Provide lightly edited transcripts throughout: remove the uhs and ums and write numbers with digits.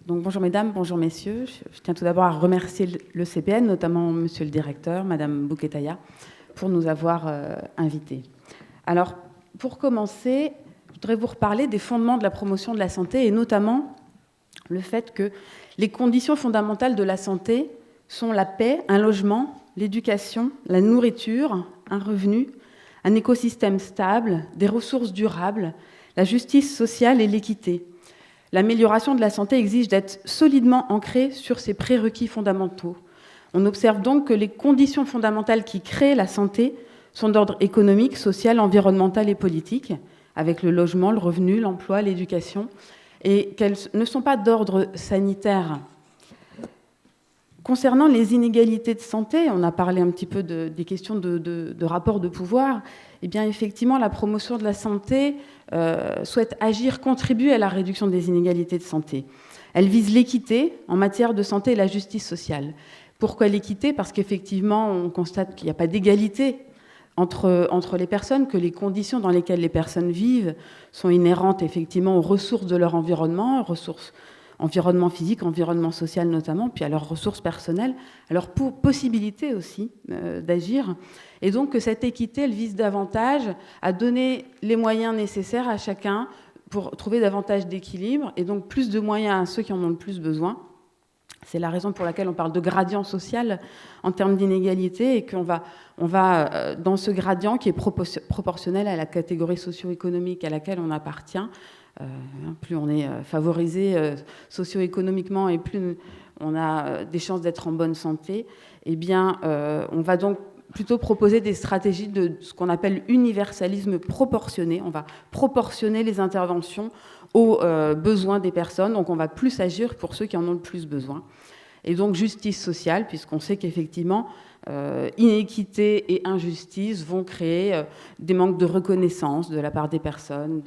Donc, bonjour mesdames, bonjour messieurs. Je tiens tout d'abord à remercier le CPN, notamment monsieur le directeur, madame Bouketaya, pour nous avoir invités. Alors, pour commencer, je voudrais vous reparler des fondements de la promotion de la santé et notamment le fait que les conditions fondamentales de la santé sont la paix, un logement, l'éducation, la nourriture, un revenu, un écosystème stable, des ressources durables, la justice sociale et l'équité. L'amélioration de la santé exige d'être solidement ancrée sur ces prérequis fondamentaux. On observe donc que les conditions fondamentales qui créent la santé sont d'ordre économique, social, environnemental et politique, avec le logement, le revenu, l'emploi, l'éducation, et qu'elles ne sont pas d'ordre sanitaire. Concernant les inégalités de santé, on a parlé un petit peu des questions de rapport de pouvoir. Eh bien, effectivement, la promotion de la santé souhaite agir, contribuer à la réduction des inégalités de santé. Elle vise l'équité en matière de santé et la justice sociale. Pourquoi l'équité ? Parce qu'effectivement, on constate qu'il n'y a pas d'égalité entre les personnes, que les conditions dans lesquelles les personnes vivent sont inhérentes effectivement aux ressources de leur environnement, environnement physique, environnement social notamment, puis à leurs ressources personnelles, à leur possibilité aussi d'agir. Et donc que cette équité, elle vise davantage à donner les moyens nécessaires à chacun pour trouver davantage d'équilibre, et donc plus de moyens à ceux qui en ont le plus besoin. C'est la raison pour laquelle on parle de gradient social en termes d'inégalité, et qu'on va dans ce gradient qui est proportionnel à la catégorie socio-économique à laquelle on appartient. Plus on est favorisé socio-économiquement et plus on a des chances d'être en bonne santé, eh bien, on va donc plutôt proposer des stratégies de ce qu'on appelle universalisme proportionné. On va proportionner les interventions aux besoins des personnes, donc on va plus agir pour ceux qui en ont le plus besoin. Et donc justice sociale, puisqu'on sait qu'effectivement, inéquité et injustice vont créer des manques de reconnaissance de la part des personnes,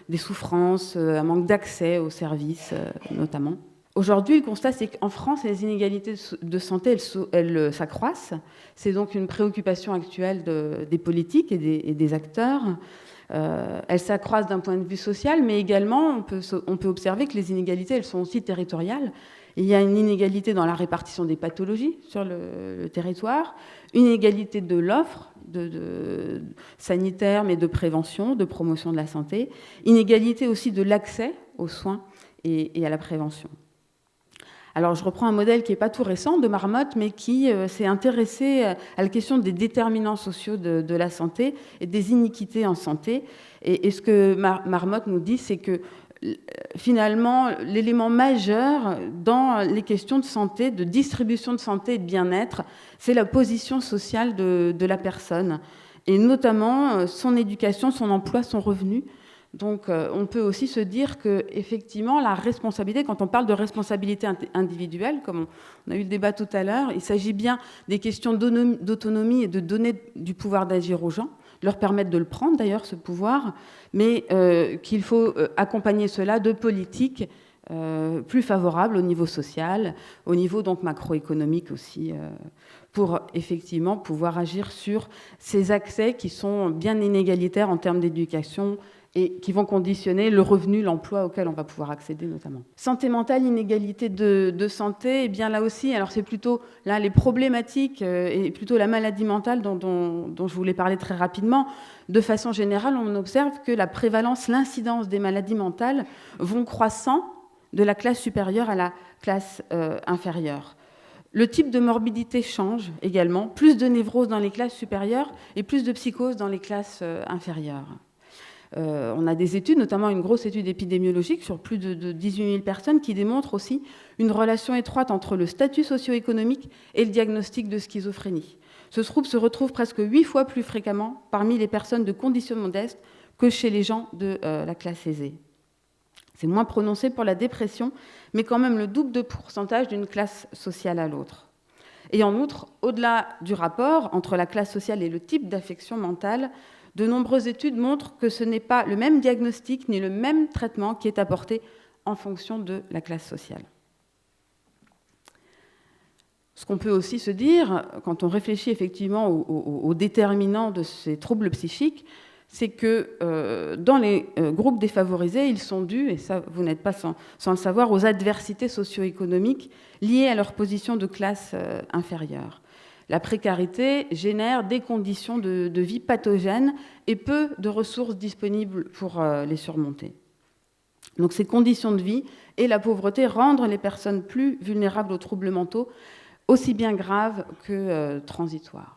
des souffrances, un manque d'accès aux services notamment. Aujourd'hui, le constat, c'est qu'en France, les inégalités de santé, elles s'accroissent. C'est donc une préoccupation actuelle des politiques et des acteurs. Elles s'accroissent d'un point de vue social, mais également, on peut observer que les inégalités, elles sont aussi territoriales. Il y a une inégalité dans la répartition des pathologies sur le territoire, une inégalité de l'offre sanitaire, mais de prévention, de promotion de la santé, inégalité aussi de l'accès aux soins et à la prévention. Alors, je reprends un modèle qui n'est pas tout récent, de Marmotte, mais qui s'est intéressé à la question des déterminants sociaux de la santé et des iniquités en santé. Et ce que Marmotte nous dit, c'est que finalement, l'élément majeur dans les questions de santé, de distribution de santé et de bien-être, c'est la position sociale de la personne, et notamment son éducation, son emploi, son revenu. Donc, on peut aussi se dire qu'effectivement, la responsabilité, quand on parle de responsabilité individuelle, comme on a eu le débat tout à l'heure, il s'agit bien des questions d'autonomie et de donner du pouvoir d'agir aux gens, de leur permettre de le prendre d'ailleurs, ce pouvoir, mais qu'il faut accompagner cela de politiques plus favorables au niveau social, au niveau donc macroéconomique aussi, pour effectivement pouvoir agir sur ces accès qui sont bien inégalitaires en termes d'éducation, et qui vont conditionner le revenu, l'emploi auquel on va pouvoir accéder notamment. Santé mentale, inégalité de santé, et bien là aussi, alors c'est plutôt là les problématiques et plutôt la maladie mentale dont je voulais parler très rapidement. De façon générale, on observe que la prévalence, l'incidence des maladies mentales vont croissant de la classe supérieure à la classe inférieure. Le type de morbidité change également, plus de névroses dans les classes supérieures et plus de psychoses dans les classes inférieures. On a des études, notamment une grosse étude épidémiologique sur plus de 18 000 personnes qui démontrent aussi une relation étroite entre le statut socio-économique et le diagnostic de schizophrénie. Ce trouble se retrouve presque 8 fois plus fréquemment parmi les personnes de conditions modestes que chez les gens de la classe aisée. C'est moins prononcé pour la dépression, mais quand même le double de pourcentage d'une classe sociale à l'autre. Et en outre, au-delà du rapport entre la classe sociale et le type d'affection mentale, de nombreuses études montrent que ce n'est pas le même diagnostic ni le même traitement qui est apporté en fonction de la classe sociale. Ce qu'on peut aussi se dire, quand on réfléchit effectivement aux déterminants de ces troubles psychiques, c'est que dans les groupes défavorisés, ils sont dus, et ça vous n'êtes pas sans le savoir, aux adversités socio-économiques liées à leur position de classe inférieure. La précarité génère des conditions de vie pathogènes et peu de ressources disponibles pour les surmonter. Donc ces conditions de vie et la pauvreté rendent les personnes plus vulnérables aux troubles mentaux, aussi bien graves que transitoires.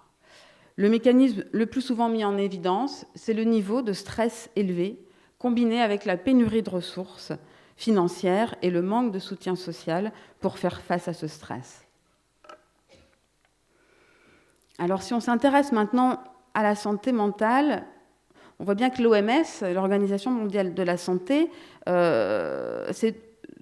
Le mécanisme le plus souvent mis en évidence, c'est le niveau de stress élevé, combiné avec la pénurie de ressources financières et le manque de soutien social pour faire face à ce stress. Alors si on s'intéresse maintenant à la santé mentale, on voit bien que l'OMS, l'Organisation mondiale de la santé, s'est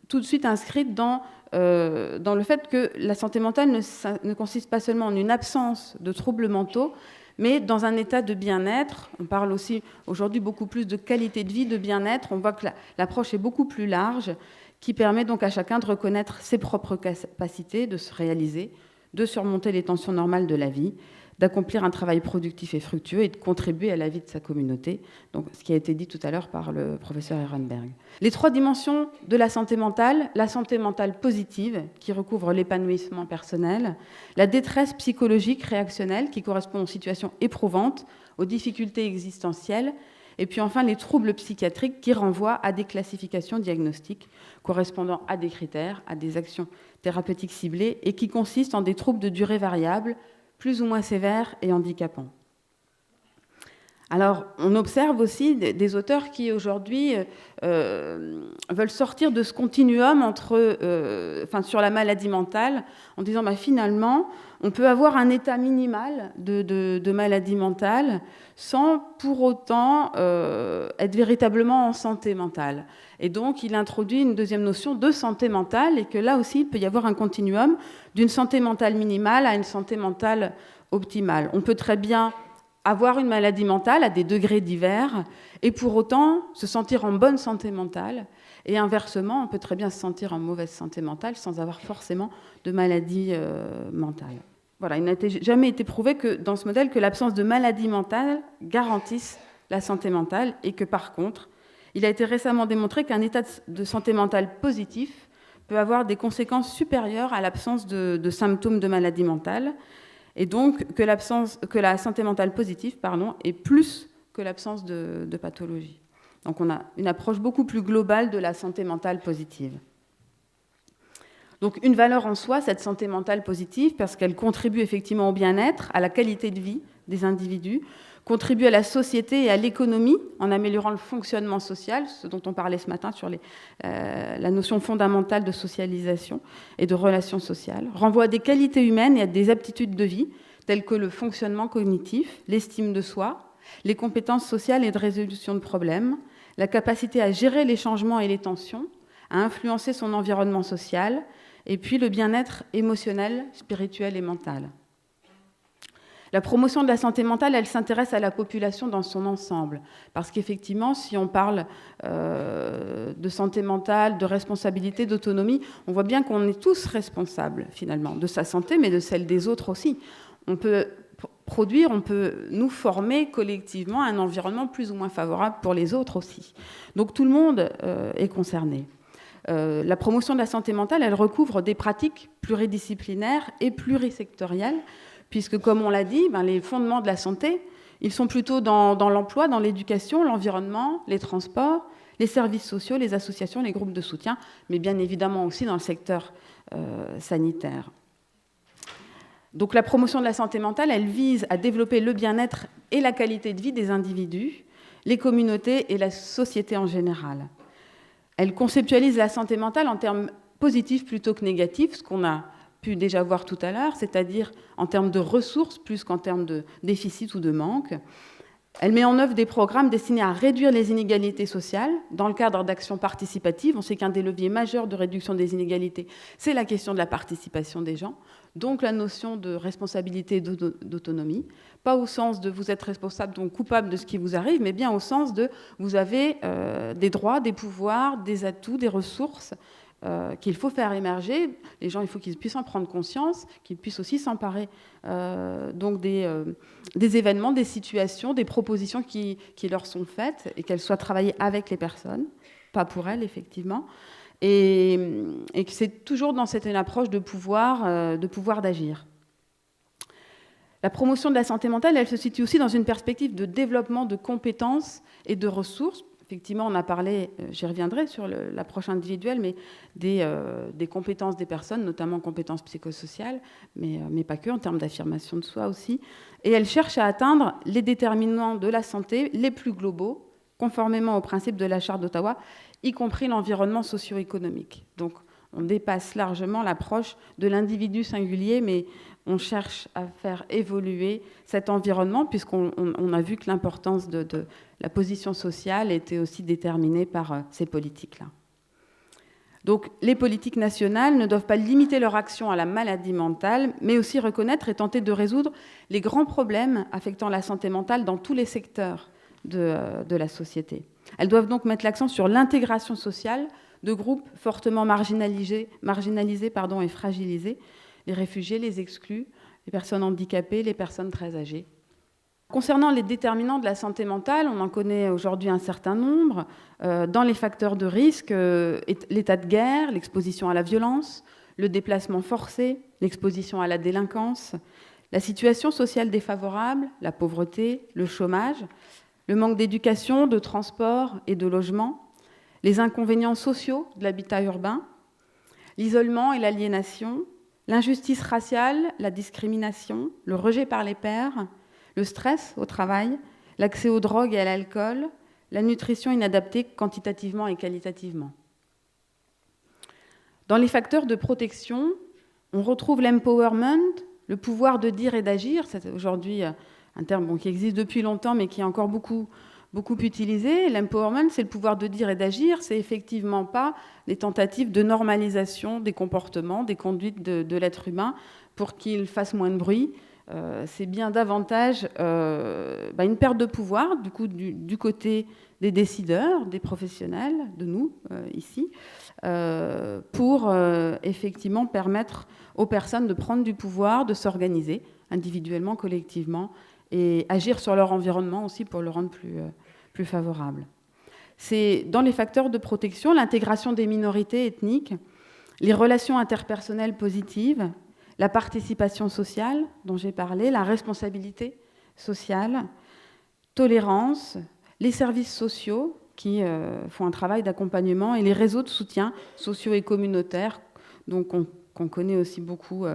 tout de suite inscrite dans le fait que la santé mentale ne consiste pas seulement en une absence de troubles mentaux, mais dans un état de bien-être. On parle aussi aujourd'hui beaucoup plus de qualité de vie, de bien-être. On voit que l'approche est beaucoup plus large, qui permet donc à chacun de reconnaître ses propres capacités, de se réaliser, de surmonter les tensions normales de la vie, d'accomplir un travail productif et fructueux et de contribuer à la vie de sa communauté. Donc, ce qui a été dit tout à l'heure par le professeur Ehrenberg. Les 3 dimensions de la santé mentale positive, qui recouvre l'épanouissement personnel, la détresse psychologique réactionnelle, qui correspond aux situations éprouvantes, aux difficultés existentielles, et puis enfin les troubles psychiatriques qui renvoient à des classifications diagnostiques correspondant à des critères, à des actions thérapeutiques ciblées, et qui consistent en des troubles de durée variable, plus ou moins sévères et handicapants. Alors, on observe aussi des auteurs qui, aujourd'hui, veulent sortir de ce continuum sur la maladie mentale, en disant finalement, on peut avoir un état minimal de maladie mentale sans pour autant être véritablement en santé mentale. Et donc, il introduit une deuxième notion de santé mentale, et que là aussi, il peut y avoir un continuum d'une santé mentale minimale à une santé mentale optimale. On peut très bien avoir une maladie mentale à des degrés divers et pour autant se sentir en bonne santé mentale. Et inversement, on peut très bien se sentir en mauvaise santé mentale sans avoir forcément de maladie mentale. Voilà, il n'a jamais été prouvé que dans ce modèle que l'absence de maladie mentale garantisse la santé mentale, et que par contre, il a été récemment démontré qu'un état de santé mentale positif peut avoir des conséquences supérieures à l'absence de symptômes de maladie mentale, et donc que la santé mentale positive est plus que l'absence de pathologie. Donc on a une approche beaucoup plus globale de la santé mentale positive. Donc une valeur en soi, cette santé mentale positive, parce qu'elle contribue effectivement au bien-être, à la qualité de vie des individus, contribue à la société et à l'économie en améliorant le fonctionnement social, ce dont on parlait ce matin sur la notion fondamentale de socialisation et de relations sociales, renvoie à des qualités humaines et à des aptitudes de vie, telles que le fonctionnement cognitif, l'estime de soi, les compétences sociales et de résolution de problèmes, la capacité à gérer les changements et les tensions, à influencer son environnement social, et puis le bien-être émotionnel, spirituel et mental. La promotion de la santé mentale, elle s'intéresse à la population dans son ensemble. Parce qu'effectivement, si on parle de santé mentale, de responsabilité, d'autonomie, on voit bien qu'on est tous responsables, finalement, de sa santé, mais de celle des autres aussi. On peut produire, on peut nous former collectivement un environnement plus ou moins favorable pour les autres aussi. Donc tout le monde est concerné. La promotion de la santé mentale, elle recouvre des pratiques pluridisciplinaires et plurisectorielles, puisque, comme on l'a dit, les fondements de la santé, ils sont plutôt dans l'emploi, dans l'éducation, l'environnement, les transports, les services sociaux, les associations, les groupes de soutien, mais bien évidemment aussi dans le secteur sanitaire. Donc la promotion de la santé mentale, elle vise à développer le bien-être et la qualité de vie des individus, les communautés et la société en général. Elle conceptualise la santé mentale en termes positifs plutôt que négatifs, ce qu'on a pu déjà voir tout à l'heure, c'est-à-dire en termes de ressources plus qu'en termes de déficit ou de manque. Elle met en œuvre des programmes destinés à réduire les inégalités sociales dans le cadre d'actions participatives. On sait qu'un des leviers majeurs de réduction des inégalités, c'est la question de la participation des gens, donc la notion de responsabilité et d'autonomie, pas au sens de vous êtes responsable, donc coupable de ce qui vous arrive, mais bien au sens de vous avez des droits, des pouvoirs, des atouts, des ressources qu'il faut faire émerger. Les gens, il faut qu'ils puissent en prendre conscience, qu'ils puissent aussi s'emparer donc des événements, des situations, des propositions qui leur sont faites et qu'elles soient travaillées avec les personnes, pas pour elles, effectivement. Et que c'est toujours dans une approche de pouvoir d'agir. La promotion de la santé mentale, elle se situe aussi dans une perspective de développement de compétences et de ressources. Effectivement, on a parlé, j'y reviendrai sur l'approche individuelle, mais des compétences des personnes, notamment compétences psychosociales, mais pas que, en termes d'affirmation de soi aussi. Et elle cherche à atteindre les déterminants de la santé les plus globaux, conformément aux principes de la Charte d'Ottawa, y compris l'environnement socio-économique. Donc, on dépasse largement l'approche de l'individu singulier, mais on cherche à faire évoluer cet environnement, puisqu'on a vu que l'importance de la position sociale était aussi déterminée par ces politiques-là. Donc, les politiques nationales ne doivent pas limiter leur action à la maladie mentale, mais aussi reconnaître et tenter de résoudre les grands problèmes affectant la santé mentale dans tous les secteurs de la société. Elles doivent donc mettre l'accent sur l'intégration sociale de groupes fortement marginalisés et fragilisés, les réfugiés, les exclus, les personnes handicapées, les personnes très âgées. Concernant les déterminants de la santé mentale, on en connaît aujourd'hui un certain nombre. Dans les facteurs de risque, l'état de guerre, l'exposition à la violence, le déplacement forcé, l'exposition à la délinquance, la situation sociale défavorable, la pauvreté, le chômage, le manque d'éducation, de transport et de logement, les inconvénients sociaux de l'habitat urbain, l'isolement et l'aliénation, l'injustice raciale, la discrimination, le rejet par les pairs, le stress au travail, l'accès aux drogues et à l'alcool, la nutrition inadaptée quantitativement et qualitativement. Dans les facteurs de protection, on retrouve l'empowerment, le pouvoir de dire et d'agir. C'est aujourd'hui un terme qui existe depuis longtemps, mais qui est encore beaucoup utilisé. L'empowerment, c'est le pouvoir de dire et d'agir. C'est effectivement pas des tentatives de normalisation des comportements, des conduites de l'être humain pour qu'il fasse moins de bruit. C'est bien davantage une perte de pouvoir du côté des décideurs, des professionnels, de nous ici, pour effectivement permettre aux personnes de prendre du pouvoir, de s'organiser individuellement, collectivement, et agir sur leur environnement aussi pour le rendre plus favorable. C'est dans les facteurs de protection, l'intégration des minorités ethniques, les relations interpersonnelles positives, la participation sociale dont j'ai parlé, la responsabilité sociale, tolérance, les services sociaux qui font un travail d'accompagnement et les réseaux de soutien sociaux et communautaires, donc qu'on connaît aussi beaucoup.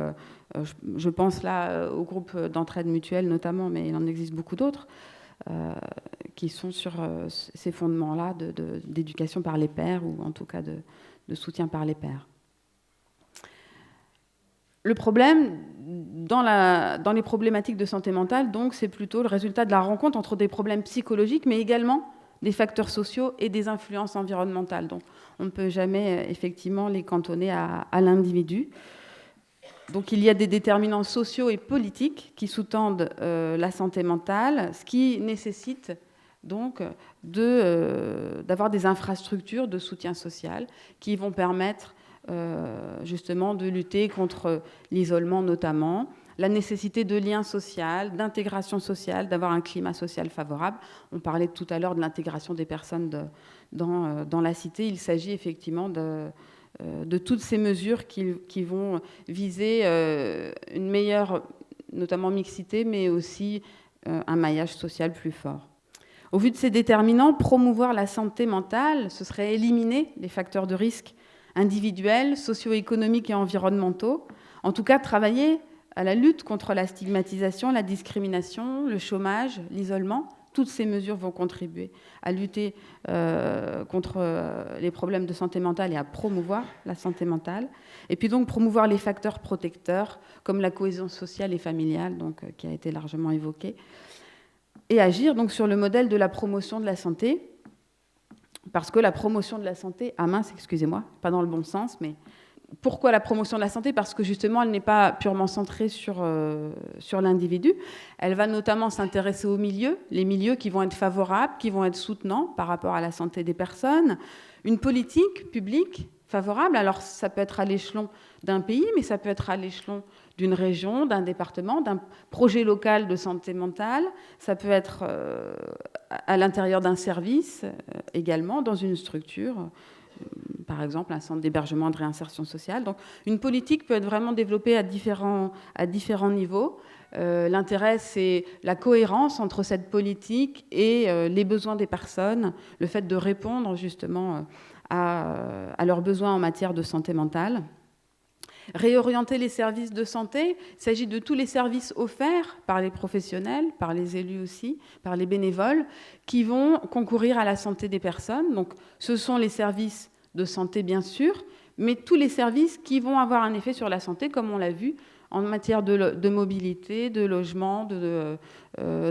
Je pense là au groupe d'entraide mutuelle notamment, mais il en existe beaucoup d'autres qui sont sur ces fondements-là d'éducation par les pairs ou en tout cas de soutien par les pairs. Le problème dans les problématiques de santé mentale, donc, c'est plutôt le résultat de la rencontre entre des problèmes psychologiques, mais également des facteurs sociaux et des influences environnementales. Donc, on ne peut jamais effectivement les cantonner à l'individu. Donc, il y a des déterminants sociaux et politiques qui sous-tendent la santé mentale, ce qui nécessite donc d'avoir des infrastructures de soutien social qui vont permettre justement de lutter contre l'isolement notamment, la nécessité de liens sociaux, d'intégration sociale, d'avoir un climat social favorable. On parlait tout à l'heure de l'intégration des personnes dans la cité. Il s'agit effectivement de toutes ces mesures qui vont viser une meilleure, notamment mixité, mais aussi un maillage social plus fort. Au vu de ces déterminants, promouvoir la santé mentale, ce serait éliminer les facteurs de risque individuels, socio-économiques et environnementaux. En tout cas, travailler à la lutte contre la stigmatisation, la discrimination, le chômage, l'isolement. Toutes ces mesures vont contribuer à lutter contre les problèmes de santé mentale et à promouvoir la santé mentale. Et puis donc promouvoir les facteurs protecteurs comme la cohésion sociale et familiale, donc, qui a été largement évoquée. Et agir donc sur le modèle de la promotion de la santé, parce que la promotion de la santé, excusez-moi, pas dans le bon sens, mais pourquoi la promotion de la santé ? Parce que justement, elle n'est pas purement centrée sur l'individu. Elle va notamment s'intéresser aux milieux, les milieux qui vont être favorables, qui vont être soutenants par rapport à la santé des personnes. Une politique publique favorable. Alors, ça peut être à l'échelon d'un pays, mais ça peut être à l'échelon d'une région, d'un département, d'un projet local de santé mentale. Ça peut être à l'intérieur d'un service également, dans une structure, par exemple un centre d'hébergement et de réinsertion sociale. Donc, une politique peut être vraiment développée à différents niveaux. L'intérêt, c'est la cohérence entre cette politique et les besoins des personnes, le fait de répondre justement à leurs besoins en matière de santé mentale. Réorienter les services de santé, il s'agit de tous les services offerts par les professionnels, par les élus aussi, par les bénévoles, qui vont concourir à la santé des personnes. Donc, ce sont les services de santé, bien sûr, mais tous les services qui vont avoir un effet sur la santé, comme on l'a vu, en matière de mobilité, de logement,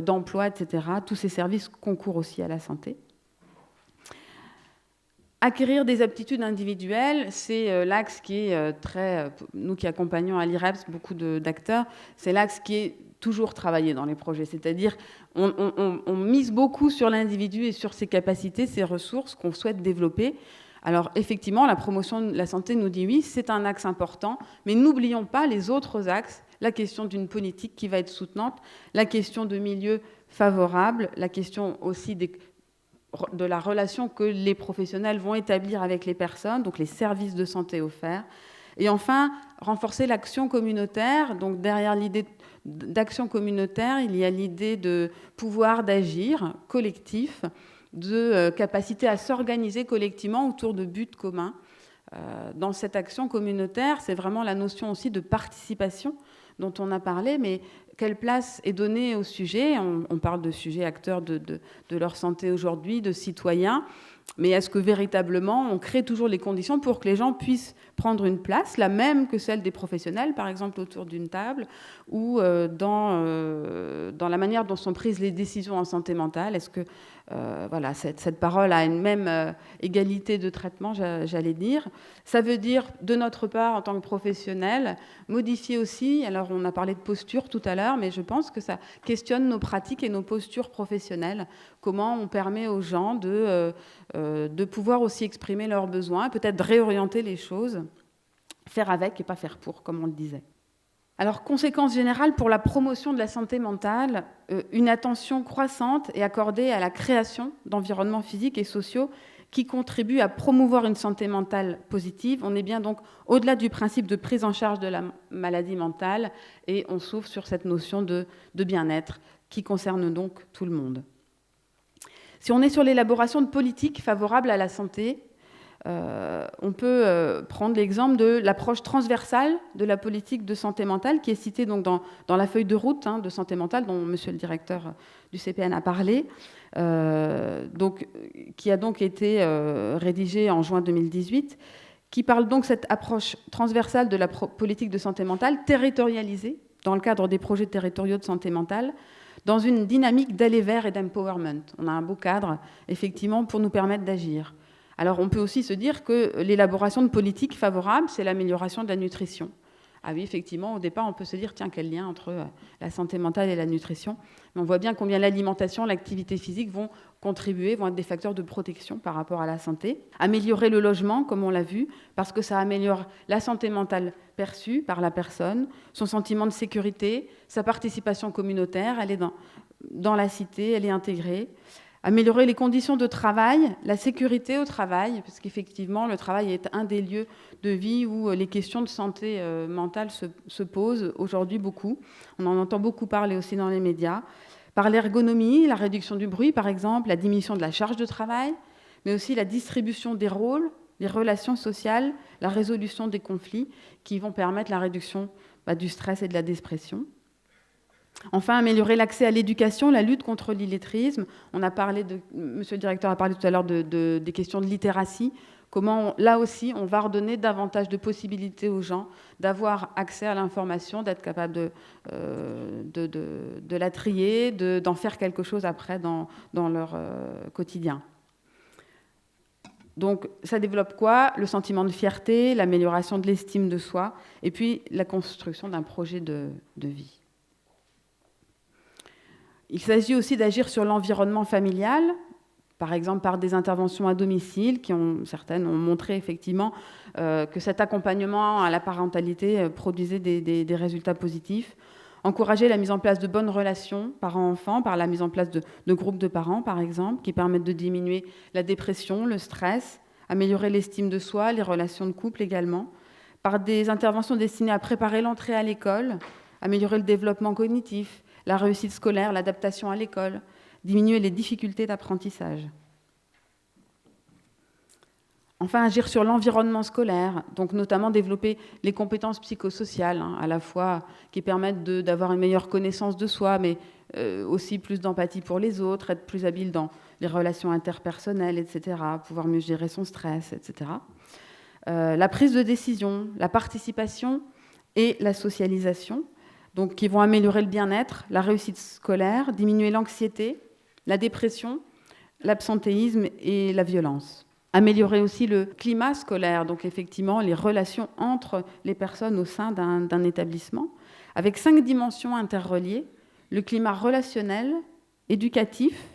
d'emploi, etc. Tous ces services concourent aussi à la santé. Acquérir des aptitudes individuelles, c'est l'axe qui est nous qui accompagnons à l'IREPS beaucoup d'acteurs, c'est l'axe qui est toujours travaillé dans les projets. C'est-à-dire on mise beaucoup sur l'individu et sur ses capacités, ses ressources qu'on souhaite développer. Alors effectivement, la promotion de la santé nous dit oui, c'est un axe important, mais n'oublions pas les autres axes, la question d'une politique qui va être soutenante, la question de milieux favorables, la question aussi de la relation que les professionnels vont établir avec les personnes, donc les services de santé offerts. Et enfin, renforcer l'action communautaire. Donc derrière l'idée d'action communautaire, il y a l'idée de pouvoir d'agir collectif, de capacité à s'organiser collectivement autour de buts communs. Dans cette action communautaire, c'est vraiment la notion aussi de participation dont on a parlé, mais quelle place est donnée au sujet ? On parle de sujets acteurs de leur santé aujourd'hui, de citoyens, mais est-ce que véritablement on crée toujours les conditions pour que les gens puissent prendre une place, la même que celle des professionnels, par exemple autour d'une table, ou dans la manière dont sont prises les décisions en santé mentale ? Est-ce que voilà, cette parole a une même égalité de traitement, j'allais dire. Ça veut dire, de notre part, en tant que professionnels, modifier aussi, alors on a parlé de posture tout à l'heure, mais je pense que ça questionne nos pratiques et nos postures professionnelles. Comment on permet aux gens de pouvoir aussi exprimer leurs besoins, peut-être de réorienter les choses, faire avec et pas faire pour, comme on le disait. Alors, conséquence générale pour la promotion de la santé mentale, une attention croissante est accordée à la création d'environnements physiques et sociaux qui contribuent à promouvoir une santé mentale positive. On est bien donc au-delà du principe de prise en charge de la maladie mentale et on s'ouvre sur cette notion de bien-être qui concerne donc tout le monde. Si on est sur l'élaboration de politiques favorables à la santé, on peut prendre l'exemple de l'approche transversale de la politique de santé mentale qui est citée donc dans la feuille de route de santé mentale dont monsieur le directeur du CPN a parlé, qui a donc été rédigée en juin 2018, qui parle donc de cette approche transversale de la politique de santé mentale territorialisée dans le cadre des projets territoriaux de santé mentale, dans une dynamique d'aller vers et d'empowerment. On a un beau cadre, effectivement, pour nous permettre d'agir. Alors, on peut aussi se dire que l'élaboration de politiques favorables, c'est l'amélioration de la nutrition. Ah oui, effectivement, au départ, on peut se dire, tiens, quel lien entre la santé mentale et la nutrition. Mais on voit bien combien l'alimentation, l'activité physique vont contribuer, vont être des facteurs de protection par rapport à la santé. Améliorer le logement, comme on l'a vu, parce que ça améliore la santé mentale perçue par la personne, son sentiment de sécurité, sa participation communautaire, elle est dans la cité, elle est intégrée. Améliorer les conditions de travail, la sécurité au travail, parce qu'effectivement, le travail est un des lieux de vie où les questions de santé mentale se posent aujourd'hui beaucoup. On en entend beaucoup parler aussi dans les médias. Par l'ergonomie, la réduction du bruit, par exemple, la diminution de la charge de travail, mais aussi la distribution des rôles, les relations sociales, la résolution des conflits qui vont permettre la réduction du stress et de la dépression. Enfin, améliorer l'accès à l'éducation, la lutte contre l'illettrisme. Monsieur le directeur a parlé tout à l'heure des questions de littératie. Comment, là aussi, on va redonner davantage de possibilités aux gens d'avoir accès à l'information, d'être capable de la trier, d'en faire quelque chose après dans leur quotidien. Donc, ça développe quoi ? Le sentiment de fierté, l'amélioration de l'estime de soi, et puis la construction d'un projet de vie. Il s'agit aussi d'agir sur l'environnement familial, par exemple par des interventions à domicile, certaines ont montré effectivement que cet accompagnement à la parentalité produisait des résultats positifs. Encourager la mise en place de bonnes relations parents-enfants par la mise en place de groupes de parents, par exemple, qui permettent de diminuer la dépression, le stress, améliorer l'estime de soi, les relations de couple également, par des interventions destinées à préparer l'entrée à l'école, améliorer le développement cognitif, la réussite scolaire, l'adaptation à l'école, diminuer les difficultés d'apprentissage. Enfin, agir sur l'environnement scolaire, donc notamment développer les compétences psychosociales, à la fois qui permettent d'avoir une meilleure connaissance de soi, mais aussi plus d'empathie pour les autres, être plus habile dans les relations interpersonnelles, etc., pouvoir mieux gérer son stress, etc. La prise de décision, la participation et la socialisation, donc qui vont améliorer le bien-être, la réussite scolaire, diminuer l'anxiété, la dépression, l'absentéisme et la violence. Améliorer aussi le climat scolaire, donc effectivement les relations entre les personnes au sein d'un établissement, avec 5 dimensions interreliées: le climat relationnel, éducatif,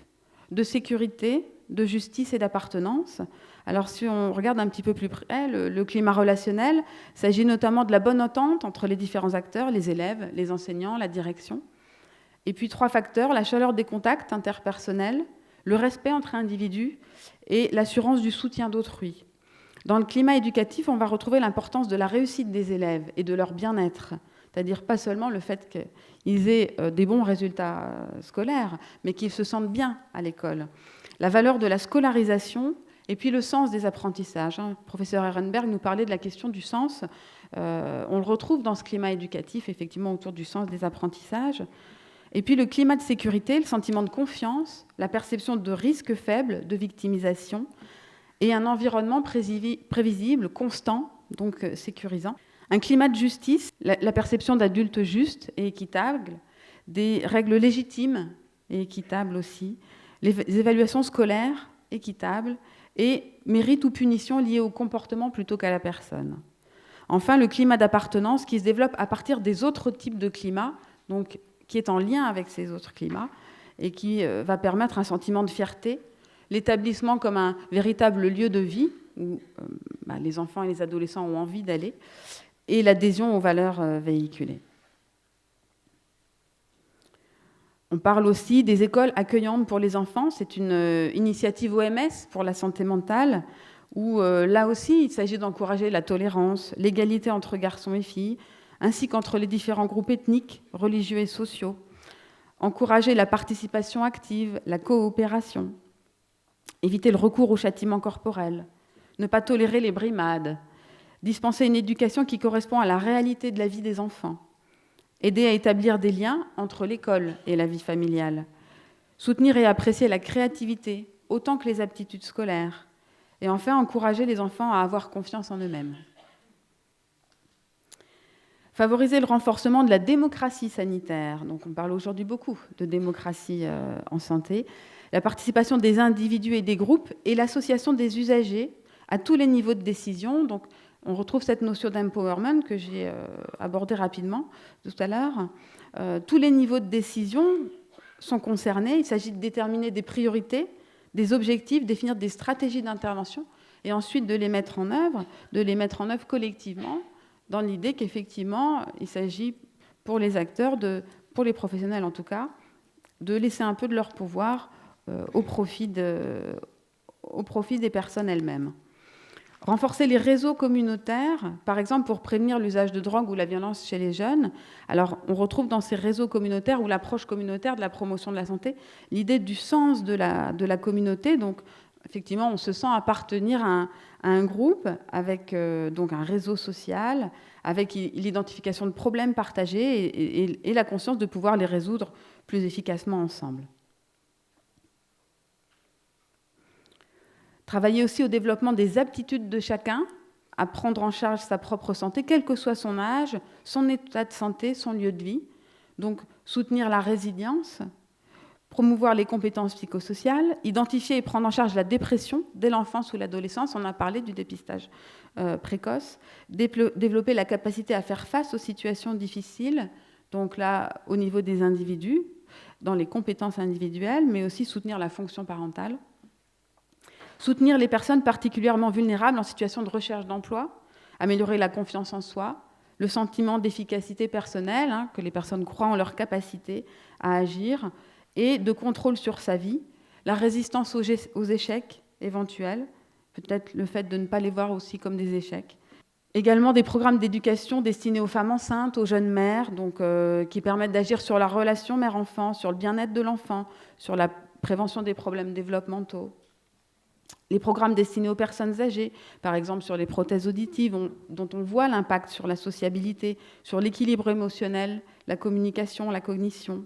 de sécurité, de justice et d'appartenance. Alors si on regarde un petit peu plus près, le climat relationnel, il s'agit notamment de la bonne entente entre les différents acteurs, les élèves, les enseignants, la direction. Et puis 3 facteurs: la chaleur des contacts interpersonnels, le respect entre individus et l'assurance du soutien d'autrui. Dans le climat éducatif, on va retrouver l'importance de la réussite des élèves et de leur bien-être, c'est-à-dire pas seulement le fait qu'ils aient des bons résultats scolaires, mais qu'ils se sentent bien à l'école. La valeur de la scolarisation et puis le sens des apprentissages. Le professeur Ehrenberg nous parlait de la question du sens. On le retrouve dans ce climat éducatif, effectivement, autour du sens des apprentissages. Et puis le climat de sécurité, le sentiment de confiance, la perception de risques faibles, de victimisation, et un environnement prévisible, constant, donc sécurisant. Un climat de justice, la perception d'adultes justes et équitables, des règles légitimes et équitables aussi, les évaluations scolaires équitables, et mérite ou punition liées au comportement plutôt qu'à la personne. Enfin, le climat d'appartenance qui se développe à partir des autres types de climats, donc qui est en lien avec ces autres climats et qui va permettre un sentiment de fierté, l'établissement comme un véritable lieu de vie où les enfants et les adolescents ont envie d'aller, et l'adhésion aux valeurs véhiculées. On parle aussi des écoles accueillantes pour les enfants. C'est une initiative OMS pour la santé mentale où là aussi il s'agit d'encourager la tolérance, l'égalité entre garçons et filles, ainsi qu'entre les différents groupes ethniques, religieux et sociaux. Encourager la participation active, la coopération. Éviter le recours au châtiment corporel. Ne pas tolérer les brimades. Dispenser une éducation qui correspond à la réalité de la vie des enfants. Aider à établir des liens entre l'école et la vie familiale. Soutenir et apprécier la créativité, autant que les aptitudes scolaires. Et enfin, encourager les enfants à avoir confiance en eux-mêmes. Favoriser le renforcement de la démocratie sanitaire. Donc on parle aujourd'hui beaucoup de démocratie en santé. La participation des individus et des groupes et l'association des usagers à tous les niveaux de décision. Donc on retrouve cette notion d'empowerment que j'ai abordée rapidement tout à l'heure. Tous les niveaux de décision sont concernés. Il s'agit de déterminer des priorités, des objectifs, définir des stratégies d'intervention et ensuite de les mettre en œuvre collectivement, dans l'idée qu'effectivement, il s'agit pour les acteurs, pour les professionnels en tout cas, de laisser un peu de leur pouvoir au profit des personnes elles-mêmes. Renforcer les réseaux communautaires, par exemple pour prévenir l'usage de drogue ou la violence chez les jeunes. Alors, on retrouve dans ces réseaux communautaires ou l'approche communautaire de la promotion de la santé l'idée du sens de la communauté. Donc, effectivement, on se sent appartenir à un groupe avec donc un réseau social, avec l'identification de problèmes partagés et la conscience de pouvoir les résoudre plus efficacement ensemble. Travailler aussi au développement des aptitudes de chacun à prendre en charge sa propre santé, quel que soit son âge, son état de santé, son lieu de vie. Donc, soutenir la résilience, promouvoir les compétences psychosociales, identifier et prendre en charge la dépression dès l'enfance ou l'adolescence, on a parlé du dépistage précoce, développer la capacité à faire face aux situations difficiles, donc là, au niveau des individus, dans les compétences individuelles, mais aussi soutenir la fonction parentale. soutenir les personnes particulièrement vulnérables en situation de recherche d'emploi, améliorer la confiance en soi, le sentiment d'efficacité personnelle, que les personnes croient en leur capacité à agir, et de contrôle sur sa vie, la résistance aux échecs éventuels, peut-être le fait de ne pas les voir aussi comme des échecs. Également des programmes d'éducation destinés aux femmes enceintes, aux jeunes mères, donc, qui permettent d'agir sur la relation mère-enfant, sur le bien-être de l'enfant, sur la prévention des problèmes développementaux. Les programmes destinés aux personnes âgées, par exemple sur les prothèses auditives, dont on voit l'impact sur la sociabilité, sur l'équilibre émotionnel, la communication, la cognition.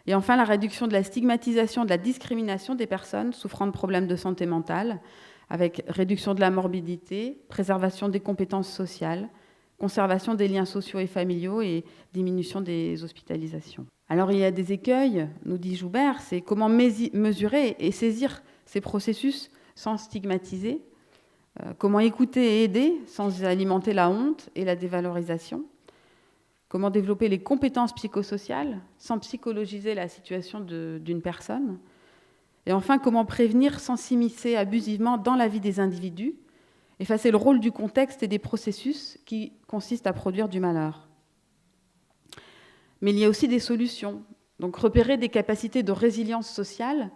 Et enfin, la réduction de la stigmatisation, de la discrimination des personnes souffrant de problèmes de santé mentale, avec réduction de la morbidité, préservation des compétences sociales, conservation des liens sociaux et familiaux et diminution des hospitalisations. Alors il y a des écueils, nous dit Joubert, c'est comment mesurer et saisir ces processus sans stigmatiser, comment écouter et aider sans alimenter la honte et la dévalorisation, comment développer les compétences psychosociales sans psychologiser la situation d'une personne, et enfin comment prévenir sans s'immiscer abusivement dans la vie des individus, effacer le rôle du contexte et des processus qui consistent à produire du malheur. Mais il y a aussi des solutions, donc repérer des capacités de résilience sociale,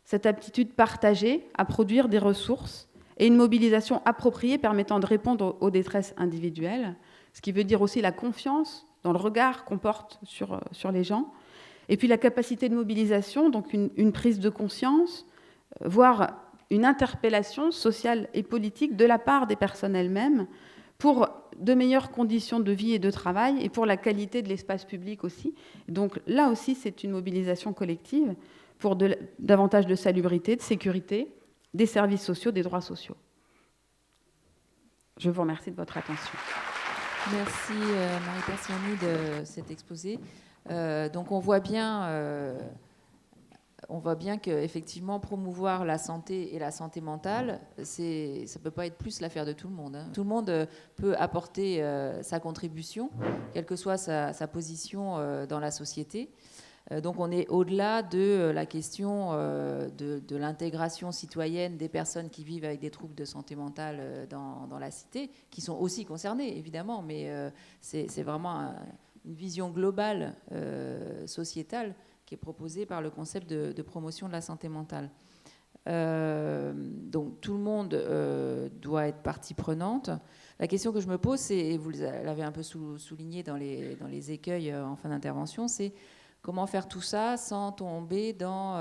cette aptitude partagée à produire des ressources et une mobilisation appropriée permettant de répondre aux détresses individuelles, ce qui veut dire aussi la confiance dans le regard qu'on porte sur les gens, et puis la capacité de mobilisation, donc une prise de conscience, voire une interpellation sociale et politique de la part des personnes elles-mêmes pour de meilleures conditions de vie et de travail et pour la qualité de l'espace public aussi. Donc là aussi, c'est une mobilisation collective pour davantage de salubrité, de sécurité, des services sociaux, des droits sociaux. Je vous remercie de votre attention. Merci Marie Persiani de cet exposé. Donc on voit bien qu'effectivement promouvoir la santé et la santé mentale, ça ne peut pas être plus l'affaire de tout le monde. Tout le monde peut apporter sa contribution, quelle que soit sa position dans la société. Donc on est au-delà de la question de l'intégration citoyenne des personnes qui vivent avec des troubles de santé mentale dans la cité, qui sont aussi concernées évidemment, mais c'est vraiment une vision globale sociétale qui est proposée par le concept de promotion de la santé mentale. Donc tout le monde doit être partie prenante. La question que je me pose, c'est, et vous l'avez un peu souligné dans les écueils en fin d'intervention, c'est comment faire tout ça sans tomber dans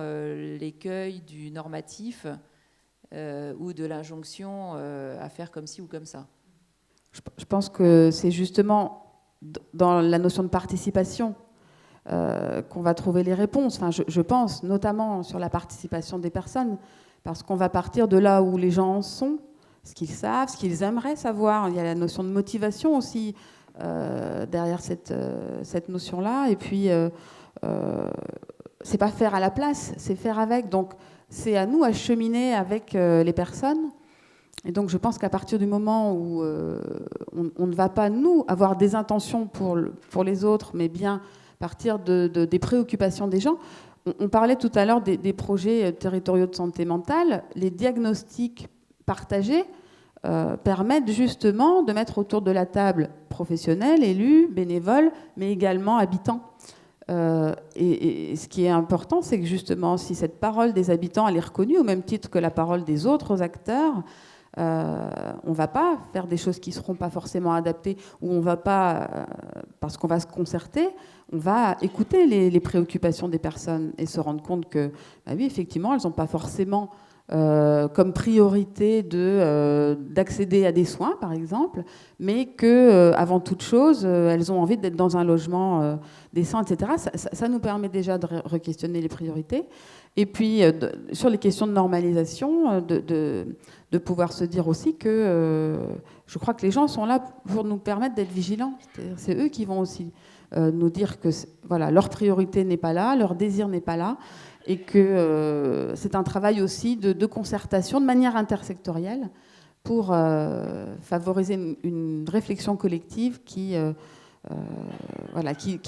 l'écueil du normatif ou de l'injonction à faire comme ci ou comme ça. Je pense que c'est justement dans la notion de participation qu'on va trouver les réponses. Enfin, je pense notamment sur la participation des personnes, parce qu'on va partir de là où les gens en sont, ce qu'ils savent, ce qu'ils aimeraient savoir. Il y a la notion de motivation aussi derrière cette notion-là. Et puis, c'est pas faire à la place, c'est faire avec. Donc, c'est à nous à cheminer avec les personnes. Et donc, je pense qu'à partir du moment où on ne va pas, nous, avoir des intentions pour les autres, mais bien partir des préoccupations des gens. On parlait tout à l'heure des projets territoriaux de santé mentale. Les diagnostics partagés permettent justement de mettre autour de la table professionnels, élus, bénévoles, mais également habitants. Et ce qui est important, c'est que justement, si cette parole des habitants elle est reconnue au même titre que la parole des autres acteurs, on ne va pas faire des choses qui ne seront pas forcément adaptées, ou on ne va pas, parce qu'on va se concerter, on va écouter les préoccupations des personnes et se rendre compte que, bah oui, effectivement, elles n'ont pas forcément comme priorité d'accéder à des soins, par exemple, mais qu'avant toute chose, elles ont envie d'être dans un logement décent, etc. Ça nous permet déjà de re-questionner les priorités. Et puis, sur les questions de normalisation, de pouvoir se dire aussi que je crois que les gens sont là pour nous permettre d'être vigilants. C'est eux qui vont aussi nous dire que voilà, leur priorité n'est pas là, leur désir n'est pas là, et que c'est un travail aussi de concertation de manière intersectorielle pour favoriser une réflexion collective qui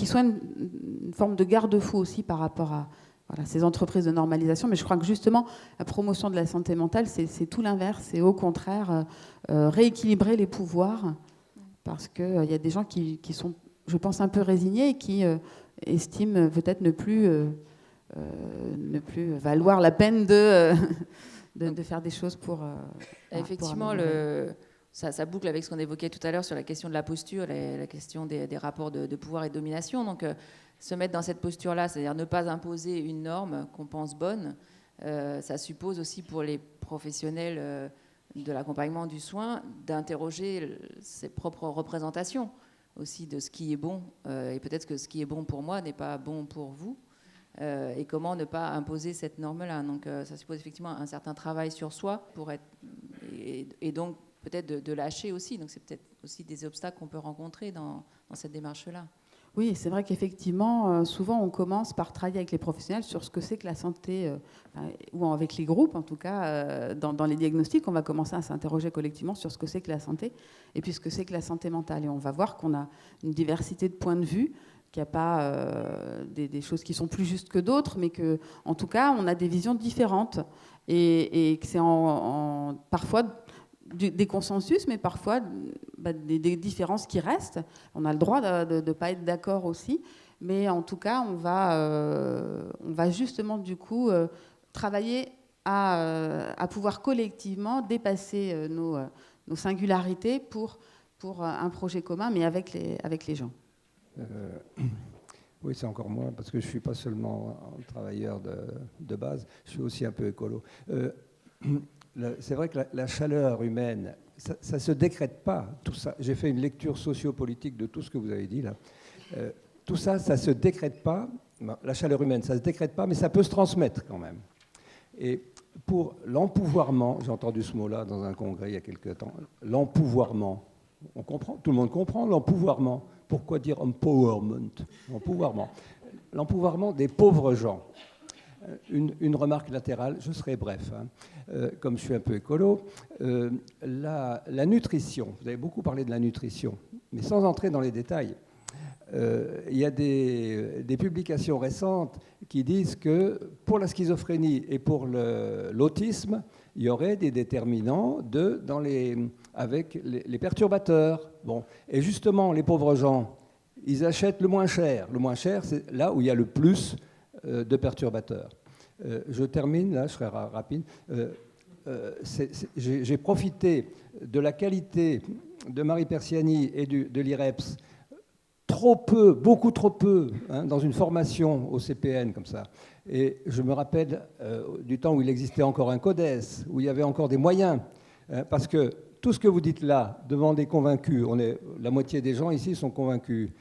soit une forme de garde-fou aussi par rapport voilà, ces entreprises de normalisation. Mais je crois que justement, la promotion de la santé mentale, c'est tout l'inverse. C'est au contraire rééquilibrer les pouvoirs, parce qu'il y a des gens qui sont, je pense, un peu résignés et qui estiment peut-être ne plus valoir la peine de faire des choses pour... Effectivement, ça boucle avec ce qu'on évoquait tout à l'heure sur la question de la posture, la question des rapports de pouvoir et de domination. Donc, se mettre dans cette posture-là, c'est-à-dire ne pas imposer une norme qu'on pense bonne, ça suppose aussi pour les professionnels de l'accompagnement du soin d'interroger ses propres représentations aussi de ce qui est bon. Et peut-être que ce qui est bon pour moi n'est pas bon pour vous. Et comment ne pas imposer cette norme-là. Donc ça suppose effectivement un certain travail sur soi pour être, et donc peut-être de lâcher aussi. Donc c'est peut-être aussi des obstacles qu'on peut rencontrer dans cette démarche-là. Oui, c'est vrai qu'effectivement, souvent on commence par travailler avec les professionnels sur ce que c'est que la santé, ou avec les groupes en tout cas, dans les diagnostics, on va commencer à s'interroger collectivement sur ce que c'est que la santé et puis ce que c'est que la santé mentale. Et on va voir qu'on a une diversité de points de vue, qu'il n'y a pas des choses qui sont plus justes que d'autres, mais qu'en tout cas, on a des visions différentes et que c'est parfois des consensus, mais parfois des différences qui restent. On a le droit de ne pas être d'accord aussi, mais en tout cas, on va justement du coup travailler à pouvoir collectivement dépasser nos singularités pour un projet commun, mais avec les gens. Oui, c'est encore moi, parce que je ne suis pas seulement un travailleur de base, je suis aussi un peu écolo. C'est vrai que la chaleur humaine, ça ne se décrète pas, tout ça. J'ai fait une lecture sociopolitique de tout ce que vous avez dit là. Tout ça, ça ne se décrète pas. La chaleur humaine, ça ne se décrète pas, mais ça peut se transmettre quand même. Et pour l'empouvoirment, j'ai entendu ce mot-là dans un congrès il y a quelques temps, l'empouvoirment, on comprend, tout le monde comprend l'empouvoirment. Pourquoi dire empowerment ? L'empouvoirment des pauvres gens. Une remarque latérale, je serai bref, comme je suis un peu écolo. La nutrition, vous avez beaucoup parlé de la nutrition, mais sans entrer dans les détails. Il y a des publications récentes qui disent que pour la schizophrénie et pour l'autisme, il y aurait des déterminants avec les perturbateurs. Bon. Et justement, les pauvres gens, ils achètent le moins cher. Le moins cher, c'est là où il y a le plus de perturbateurs. Je termine, là, je serai rapide. J'ai profité de la qualité de Marie Persiani et de l'IREPS, trop peu, beaucoup trop peu, dans une formation au CPN comme ça. Et je me rappelle du temps où il existait encore un CODES, où il y avait encore des moyens, parce que tout ce que vous dites là, devant des convaincus, la moitié des gens ici sont convaincus,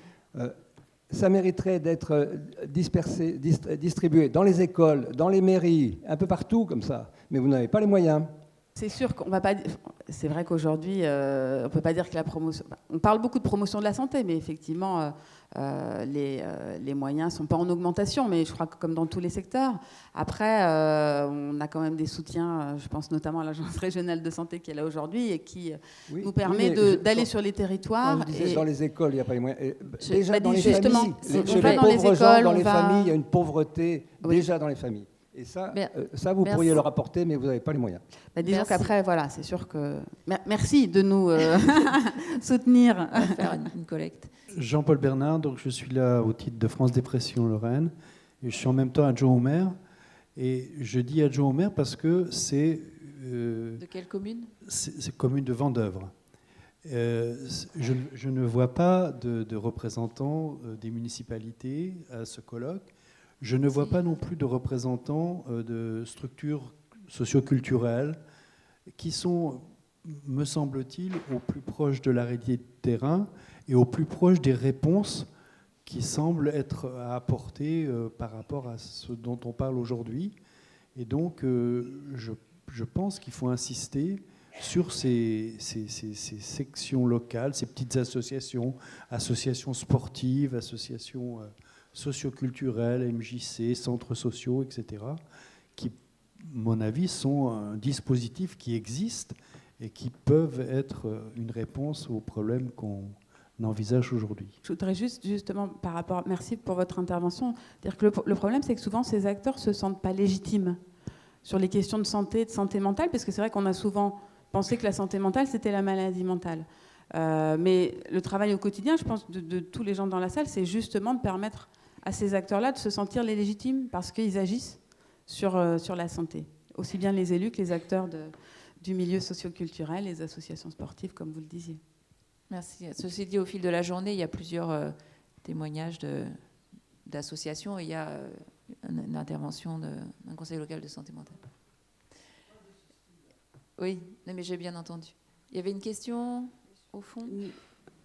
ça mériterait d'être dispersé, distribué dans les écoles, dans les mairies, un peu partout comme ça, mais vous n'avez pas les moyens. C'est sûr qu'on va pas. C'est vrai qu'aujourd'hui, on peut pas dire que la promotion. On parle beaucoup de promotion de la santé, mais effectivement, les moyens sont pas en augmentation. Mais je crois que comme dans tous les secteurs, après, on a quand même des soutiens. Je pense notamment à l'Agence régionale de santé qui est là aujourd'hui et qui nous permet d'aller sur les territoires. Dans les écoles, il n'y a pas les moyens. Déjà dans les familles, chez les pauvres gens, dans les familles, il y a une pauvreté déjà dans les familles. Et ça, vous pourriez leur apporter, mais vous n'avez pas les moyens. Disons qu'après, voilà, c'est sûr que... Merci de nous soutenir. On va faire une collecte. Jean-Paul Bernard, donc je suis là au titre de France Dépression Lorraine. Et je suis en même temps adjoint au maire. Et je dis adjoint au maire parce que c'est... de quelle commune ? C'est commune de Vendeuvre. Je ne vois pas de représentants des municipalités à ce colloque. Je ne vois pas non plus de représentants de structures socioculturelles qui sont, me semble-t-il, au plus proche de la réalité de terrain et au plus proche des réponses qui semblent être à apporter par rapport à ce dont on parle aujourd'hui. Et donc, je pense qu'il faut insister sur ces sections locales, ces petites associations sportives, associations socioculturelles, MJC, centres sociaux, etc., qui, à mon avis, sont un dispositif qui existe et qui peuvent être une réponse aux problèmes envisage aujourd'hui. Je voudrais justement, merci pour votre intervention, dire que le problème, c'est que souvent, ces acteurs ne se sentent pas légitimes sur les questions de santé mentale, parce que c'est vrai qu'on a souvent pensé que la santé mentale, c'était la maladie mentale. Mais le travail au quotidien, je pense, de tous les gens dans la salle, c'est justement de permettre à ces acteurs-là de se sentir légitimes parce qu'ils agissent sur la santé. Aussi bien les élus que les acteurs du milieu socio-culturel, les associations sportives, comme vous le disiez. Merci. Ceci dit, au fil de la journée, il y a plusieurs témoignages d'associations et il y a une intervention d'un conseil local de santé mentale. Oui, mais j'ai bien entendu. Il y avait une question au fond ?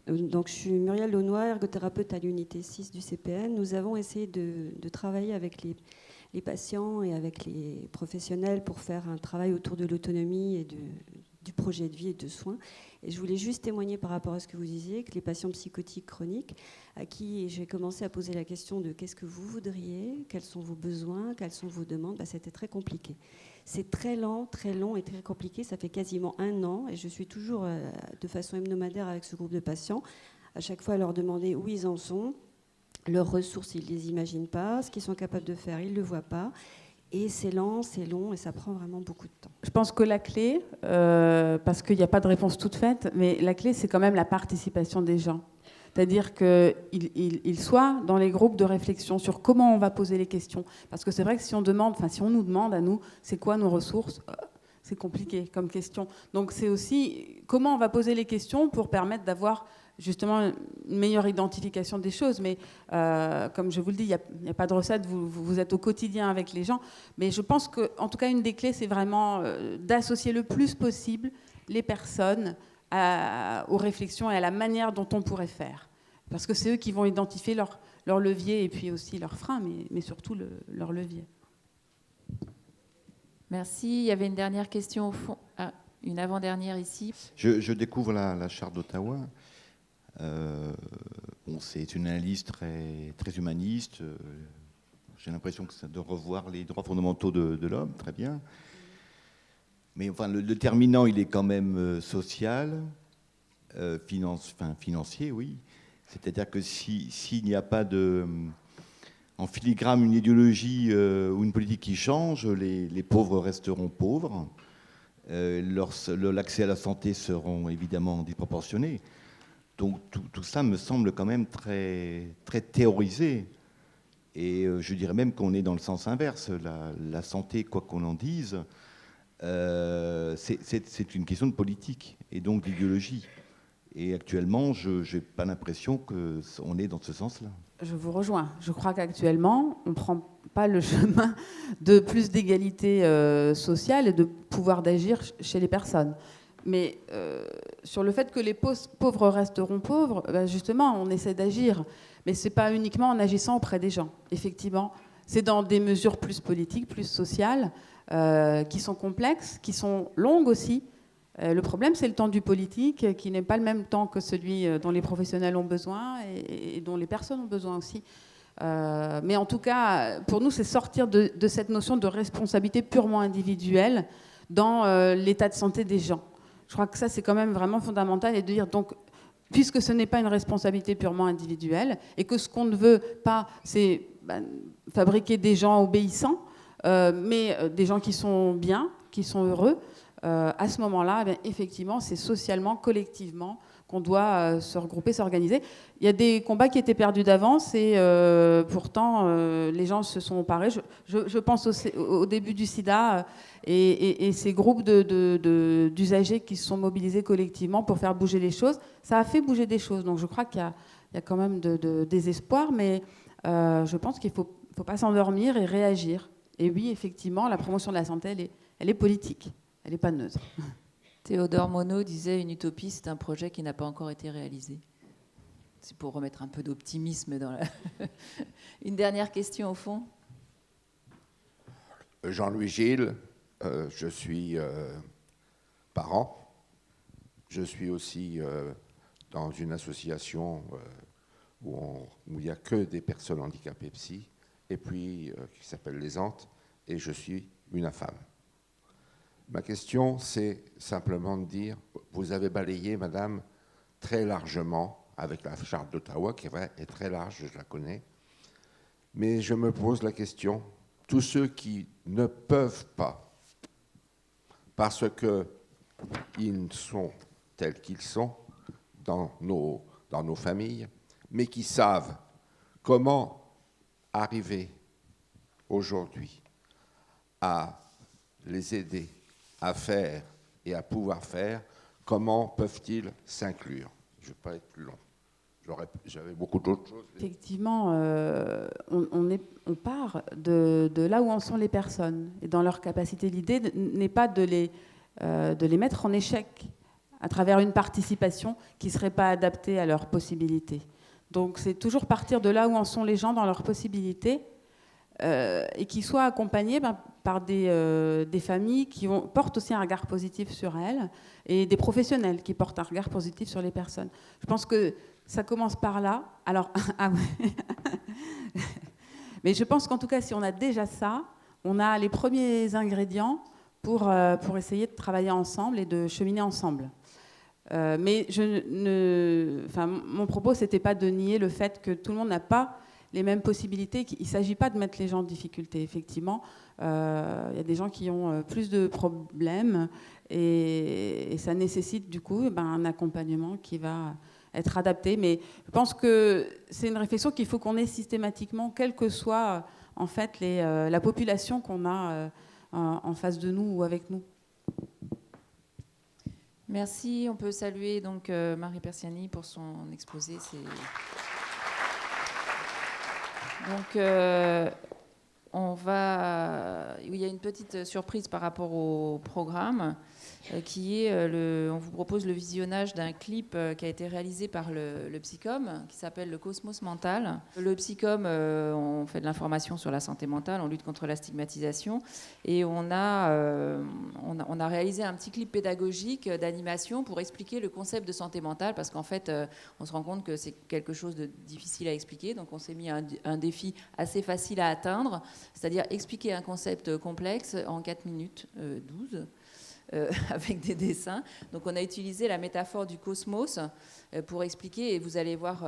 Donc, je suis Muriel Launois, ergothérapeute à l'unité 6 du CPN. Nous avons essayé de travailler avec les patients et avec les professionnels pour faire un travail autour de l'autonomie et du projet de vie et de soins. Et je voulais juste témoigner par rapport à ce que vous disiez, que les patients psychotiques chroniques, à qui j'ai commencé à poser la question de qu'est-ce que vous voudriez, quels sont vos besoins, quelles sont vos demandes, c'était très compliqué. C'est très lent, très long et très compliqué. Ça fait quasiment 1 an et je suis toujours de façon hebdomadaire avec ce groupe de patients. À chaque fois, à leur demander où ils en sont, leurs ressources, ils ne les imaginent pas, ce qu'ils sont capables de faire, ils ne le voient pas. Et c'est lent, c'est long et ça prend vraiment beaucoup de temps. Je pense que la clé, parce qu'il n'y a pas de réponse toute faite, mais la clé, c'est quand même la participation des gens. C'est-à-dire qu'ils soient dans les groupes de réflexion sur comment on va poser les questions. Parce que c'est vrai que si on nous demande à nous, c'est quoi nos ressources, c'est compliqué comme question. Donc c'est aussi comment on va poser les questions pour permettre d'avoir justement une meilleure identification des choses. Mais comme je vous le dis, il n'y a pas de recette, vous êtes au quotidien avec les gens. Mais je pense qu'en tout cas, une des clés, c'est vraiment d'associer le plus possible les personnes aux réflexions et à la manière dont on pourrait faire. Parce que c'est eux qui vont identifier leur levier et puis aussi leurs freins, mais surtout leur levier. Merci. Il y avait une dernière question au fond. Ah, une avant-dernière ici. Je découvre la charte d'Ottawa. C'est une analyse très, très humaniste. J'ai l'impression que ça doit revoir les droits fondamentaux de l'homme, très bien. Mais enfin, le déterminant, il est quand même social, financier, oui. C'est-à-dire que s'il n'y a pas en filigrane une idéologie ou une politique qui change, les pauvres resteront pauvres. L'accès à la santé seront évidemment disproportionnés. Donc tout ça me semble quand même très, très théorisé. Et je dirais même qu'on est dans le sens inverse. La santé, quoi qu'on en dise, c'est une question de politique et donc d'idéologie. Et actuellement, je n'ai pas l'impression qu'on est dans ce sens-là. Je vous rejoins. Je crois qu'actuellement, on ne prend pas le chemin de plus d'égalité sociale et de pouvoir d'agir chez les personnes. Mais sur le fait que les pauvres resteront pauvres, justement, on essaie d'agir. Mais ce n'est pas uniquement en agissant auprès des gens. Effectivement, c'est dans des mesures plus politiques, plus sociales, qui sont complexes, qui sont longues aussi. Le problème, c'est le temps du politique, qui n'est pas le même temps que celui dont les professionnels ont besoin et dont les personnes ont besoin aussi. Mais en tout cas, pour nous, c'est sortir de cette notion de responsabilité purement individuelle dans l'état de santé des gens. Je crois que ça, c'est quand même vraiment fondamental, et de dire, donc, puisque ce n'est pas une responsabilité purement individuelle, et que ce qu'on ne veut pas, c'est fabriquer des gens obéissants, mais des gens qui sont bien, qui sont heureux, à ce moment-là, effectivement, c'est socialement, collectivement, qu'on doit se regrouper, s'organiser. Il y a des combats qui étaient perdus d'avance et pourtant les gens se sont emparés. Je pense au début du sida et ces groupes d'usagers qui se sont mobilisés collectivement pour faire bouger les choses. Ça a fait bouger des choses. Donc je crois qu'il y a quand même des espoirs, mais je pense qu'il ne faut pas s'endormir et réagir. Et oui, effectivement, la promotion de la santé, elle est politique. Elle n'est pas neutre. Théodore Monod disait « Une utopie, c'est un projet qui n'a pas encore été réalisé ». C'est pour remettre un peu d'optimisme dans la... Une dernière question au fond. Jean-Louis Gilles, je suis parent. Je suis aussi dans une association où il n'y a que des personnes handicapées psy, et puis qui s'appelle Les Antes, et je suis une AFAM. Ma question, c'est simplement de dire, vous avez balayé, madame, très largement, avec la charte d'Ottawa, qui est très large, je la connais. Mais je me pose la question, tous ceux qui ne peuvent pas, parce qu'ils sont tels qu'ils sont dans nos familles, mais qui savent comment arriver aujourd'hui à les aider à faire et à pouvoir faire, comment peuvent-ils s'inclure? Je ne vais pas être plus long. J'avais beaucoup d'autres choses. Effectivement, on part de là où en sont les personnes et dans leur capacité. L'idée n'est pas de les mettre en échec à travers une participation qui ne serait pas adaptée à leurs possibilités. Donc c'est toujours partir de là où en sont les gens dans leurs possibilités et qui soient accompagnés par des familles qui portent aussi un regard positif sur elles et des professionnels qui portent un regard positif sur les personnes. Je pense que ça commence par là. Alors, mais je pense qu'en tout cas, si on a déjà ça, on a les premiers ingrédients pour essayer de travailler ensemble et de cheminer ensemble. Mais mon propos, c'était pas de nier le fait que tout le monde n'a pas les mêmes possibilités. Il ne s'agit pas de mettre les gens en difficulté. Effectivement, il y a des gens qui ont plus de problèmes et ça nécessite du coup un accompagnement qui va être adapté. Mais je pense que c'est une réflexion qu'il faut qu'on ait systématiquement, quelle que soit en fait la population qu'on a en face de nous ou avec nous. Merci. On peut saluer donc Marie Persiani pour son exposé. Donc, il y a une petite surprise par rapport au programme, qui est, on vous propose le visionnage d'un clip qui a été réalisé par le Psycom, qui s'appelle Le Cosmos Mental. Le Psycom, on fait de l'information sur la santé mentale, on lutte contre la stigmatisation, et on a réalisé un petit clip pédagogique d'animation pour expliquer le concept de santé mentale, parce qu'en fait, on se rend compte que c'est quelque chose de difficile à expliquer, donc on s'est mis un défi assez facile à atteindre, c'est-à-dire expliquer un concept complexe en 4 minutes 12. Avec des dessins. Donc on a utilisé la métaphore du cosmos pour expliquer, et vous allez voir,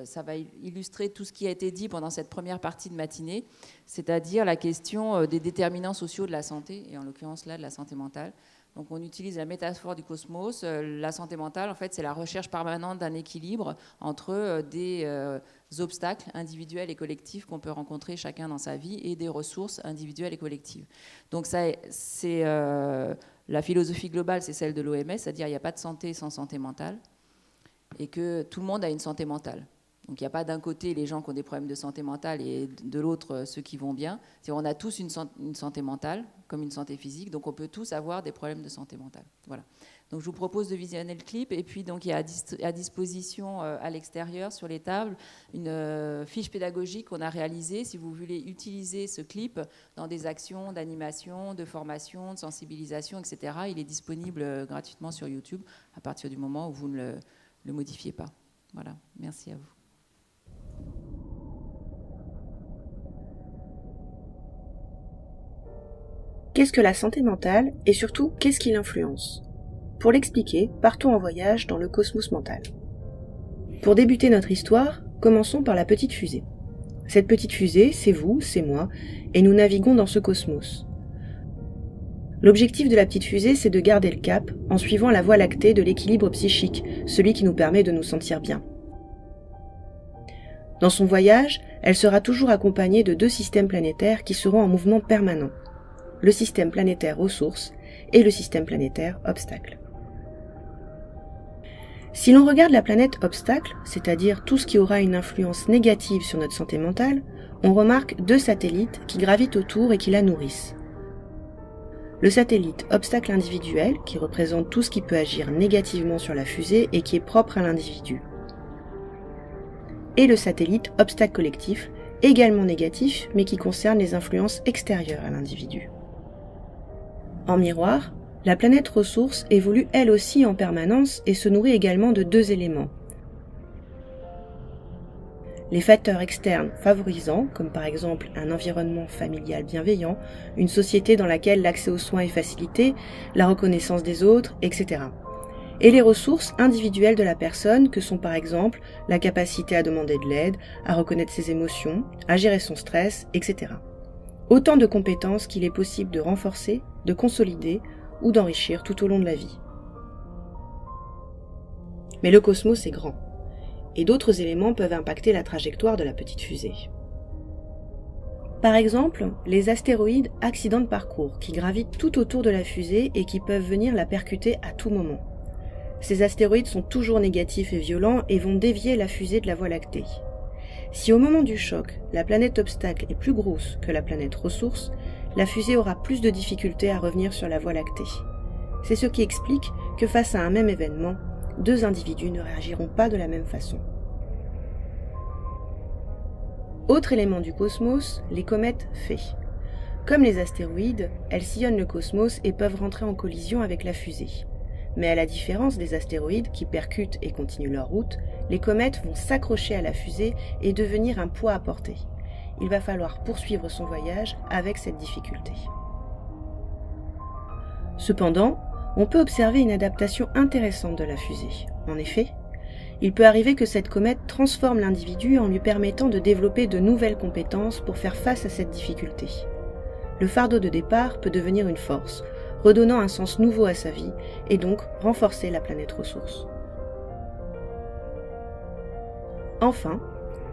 ça va illustrer tout ce qui a été dit pendant cette première partie de matinée, c'est-à-dire la question des déterminants sociaux de la santé, et en l'occurrence là de la santé mentale. Donc on utilise la métaphore du cosmos. La santé mentale, en fait, c'est la recherche permanente d'un équilibre entre des obstacles individuels et collectifs qu'on peut rencontrer chacun dans sa vie et des ressources individuelles et collectives. Donc ça, c'est la philosophie globale, c'est celle de l'OMS, c'est-à-dire il n'y a pas de santé sans santé mentale et que tout le monde a une santé mentale. Donc il n'y a pas d'un côté les gens qui ont des problèmes de santé mentale et de l'autre ceux qui vont bien. On a tous une santé mentale comme une santé physique, donc on peut tous avoir des problèmes de santé mentale. Voilà. Donc je vous propose de visionner le clip, et puis donc il y a à disposition à l'extérieur sur les tables une fiche pédagogique qu'on a réalisée si vous voulez utiliser ce clip dans des actions d'animation, de formation, de sensibilisation, etc. Il est disponible gratuitement sur YouTube à partir du moment où vous ne le modifiez pas. Voilà, merci à vous. Qu'est-ce que la santé mentale et surtout qu'est-ce qui l'influence? Pour l'expliquer, partons en voyage dans le cosmos mental. Pour débuter notre histoire, commençons par la petite fusée. Cette petite fusée, c'est vous, c'est moi, et nous naviguons dans ce cosmos. L'objectif de la petite fusée, c'est de garder le cap en suivant la voie lactée de l'équilibre psychique, celui qui nous permet de nous sentir bien. Dans son voyage, elle sera toujours accompagnée de 2 systèmes planétaires qui seront en mouvement permanent. Le système planétaire ressources et le système planétaire obstacles. Si l'on regarde la planète obstacle, c'est-à-dire tout ce qui aura une influence négative sur notre santé mentale, on remarque 2 satellites qui gravitent autour et qui la nourrissent. Le satellite obstacle individuel, qui représente tout ce qui peut agir négativement sur la fusée et qui est propre à l'individu. Et le satellite obstacle collectif, également négatif, mais qui concerne les influences extérieures à l'individu. En miroir, la planète ressource évolue elle aussi en permanence et se nourrit également de 2 éléments. Les facteurs externes favorisants, comme par exemple un environnement familial bienveillant, une société dans laquelle l'accès aux soins est facilité, la reconnaissance des autres, etc. et les ressources individuelles de la personne que sont par exemple la capacité à demander de l'aide, à reconnaître ses émotions, à gérer son stress, etc. Autant de compétences qu'il est possible de renforcer, de consolider ou d'enrichir tout au long de la vie. Mais le cosmos est grand, et d'autres éléments peuvent impacter la trajectoire de la petite fusée. Par exemple, les astéroïdes accidents de parcours qui gravitent tout autour de la fusée et qui peuvent venir la percuter à tout moment. Ces astéroïdes sont toujours négatifs et violents et vont dévier la fusée de la Voie lactée. Si au moment du choc, la planète obstacle est plus grosse que la planète ressource, la fusée aura plus de difficultés à revenir sur la Voie lactée. C'est ce qui explique que face à un même événement, deux individus ne réagiront pas de la même façon. Autre élément du cosmos, les comètes Fée. Comme les astéroïdes, elles sillonnent le cosmos et peuvent rentrer en collision avec la fusée. Mais à la différence des astéroïdes qui percutent et continuent leur route, les comètes vont s'accrocher à la fusée et devenir un poids à porter. Il va falloir poursuivre son voyage avec cette difficulté. Cependant, on peut observer une adaptation intéressante de la fusée. En effet, il peut arriver que cette comète transforme l'individu en lui permettant de développer de nouvelles compétences pour faire face à cette difficulté. Le fardeau de départ peut devenir une force, redonnant un sens nouveau à sa vie et donc renforcer la planète ressource. Enfin,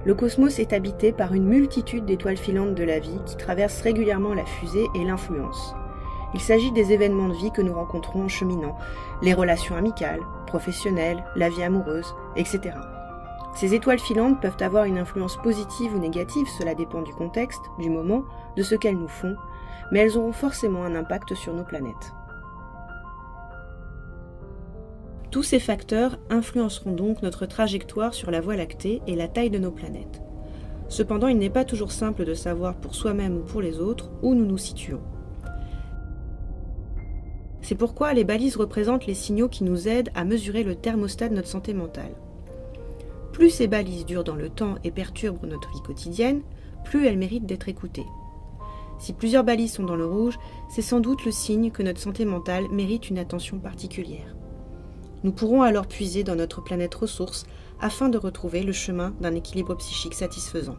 le cosmos est habité par une multitude d'étoiles filantes de la vie qui traversent régulièrement la fusée et l'influencent. Il s'agit des événements de vie que nous rencontrons en cheminant, les relations amicales, professionnelles, la vie amoureuse, etc. Ces étoiles filantes peuvent avoir une influence positive ou négative, cela dépend du contexte, du moment, de ce qu'elles nous font, mais elles auront forcément un impact sur nos planètes. Tous ces facteurs influenceront donc notre trajectoire sur la Voie lactée et la taille de nos planètes. Cependant, il n'est pas toujours simple de savoir pour soi-même ou pour les autres où nous nous situons. C'est pourquoi les balises représentent les signaux qui nous aident à mesurer le thermostat de notre santé mentale. Plus ces balises durent dans le temps et perturbent notre vie quotidienne, plus elles méritent d'être écoutées. Si plusieurs balises sont dans le rouge, c'est sans doute le signe que notre santé mentale mérite une attention particulière. Nous pourrons alors puiser dans notre planète ressource afin de retrouver le chemin d'un équilibre psychique satisfaisant.